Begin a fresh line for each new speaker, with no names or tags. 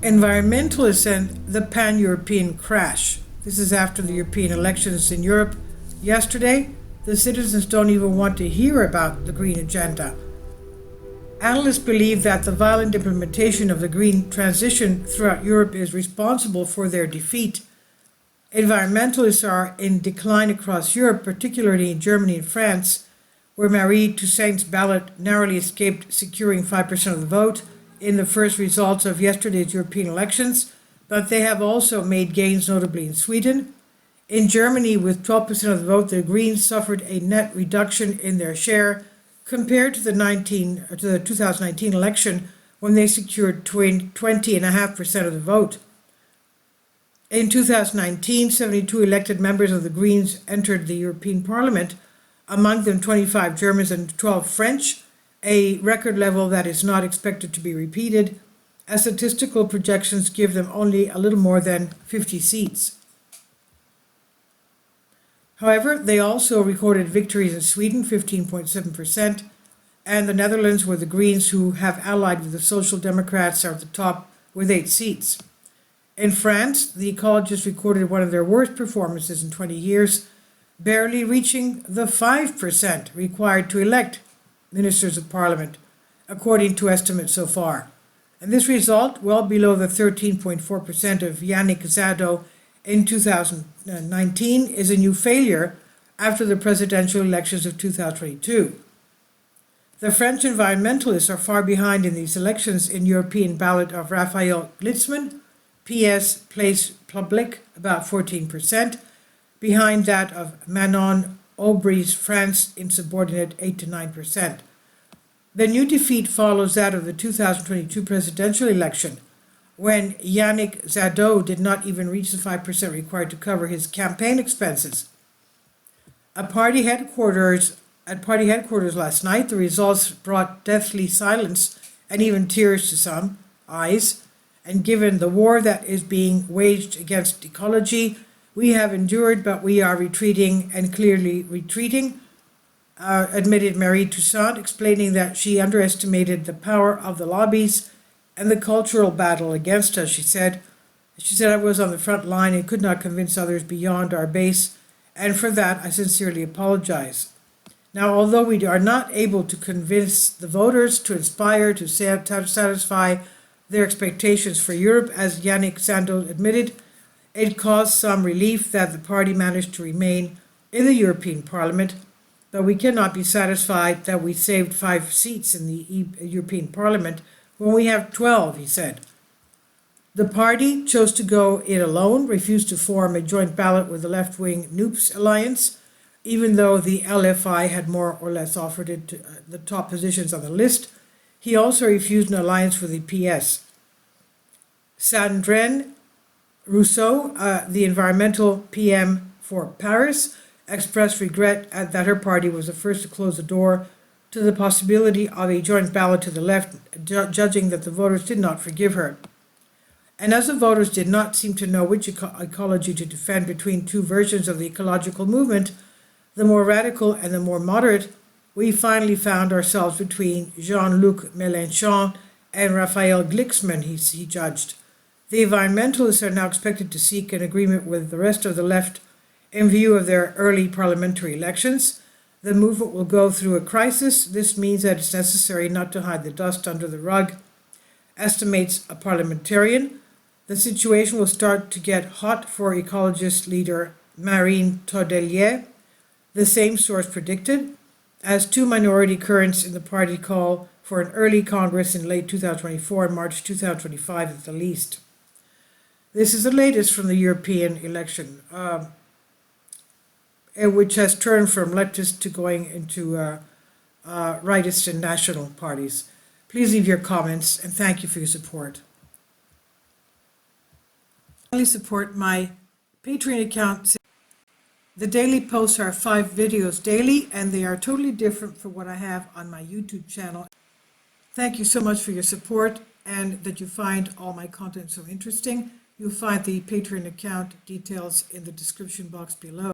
Environmentalists and the pan-European crash. This is after the European elections in Europe yesterday. The citizens don't even want to hear about the green agenda. Analysts believe that the violent implementation of the green transition throughout Europe is responsible for their defeat. Environmentalists are in decline across Europe, particularly in Germany and France, where Marie Toussaint's ballot narrowly escaped securing 5% of the vote in the first results of yesterday's European elections, but they have also made gains, notably in Sweden. In Germany, with 12% of the vote, the Greens suffered a net reduction in their share compared to the 2019 election, when they secured 20.5% of the vote. In 2019, 72 elected members of the Greens entered the European Parliament, among them 25 Germans and 12 French, a record level that is not expected to be repeated, as statistical projections give them only a little more than 50 seats. However, they also recorded victories in Sweden, 15.7%, and the Netherlands, where the Greens, who have allied with the Social Democrats, are at the top with 8 seats. In France, the ecologists recorded one of their worst performances in 20 years, barely reaching the 5% required to elect ministers of parliament, according to estimates so far. And this result, well below the 13.4% of Yannick Jadot in 2019, is a new failure after the presidential elections of 2022. The French environmentalists are far behind in these elections. In European ballot of Raphael Glitzman, PS Place Public, about 14%, behind that of Manon Aubry's France Insubordinate, 8 to 9%. The new defeat follows that of the 2022 presidential election, when Yannick Jadot did not even reach the 5% required to cover his campaign expenses. At party headquarters last night, the results brought deathly silence and even tears to some eyes. And given the war that is being waged against ecology, we have endured, but we are retreating, and clearly retreating, admitted Marie Toussaint, explaining that she underestimated the power of the lobbies and the cultural battle against us. She said, I was on the front line and could not convince others beyond our base, and for that I sincerely apologize. Now, although we are not able to convince the voters, to inspire, to satisfy their expectations for Europe, as Yannick Jadot admitted, it caused some relief that the party managed to remain in the European Parliament, but we cannot be satisfied that we saved 5 seats in the European Parliament when we have 12, he said. The party chose to go it alone, refused to form a joint ballot with the left-wing NUPES alliance, even though the LFI had more or less offered it to the top positions on the list. He also refused an alliance with the PS. Sandrine Rousseau, the environmental PM for Paris, expressed regret that her party was the first to close the door to the possibility of a joint ballot to the left, judging that the voters did not forgive her. And as the voters did not seem to know which ecology to defend between two versions of the ecological movement, the more radical and the more moderate, we finally found ourselves between Jean-Luc Mélenchon and Raphael Glitzman, he judged. The environmentalists are now expected to seek an agreement with the rest of the left in view of their early parliamentary elections. The movement will go through a crisis. This means that it's necessary not to hide the dust under the rug, estimates a parliamentarian. The situation will start to get hot for ecologist leader Marine Tordelier. The same source predicted, as 2 minority currents in the party call for an early Congress in late 2024 and March 2025 at the least. This is the latest from the European election, which has turned from leftist to going into rightist and national parties. Please leave your comments, and thank you for your support. Please support my Patreon account. The daily posts are 5 videos daily, and they are totally different from what I have on my YouTube channel. Thank you so much for your support and that you find all my content so interesting. You'll find the Patreon account details in the description box below.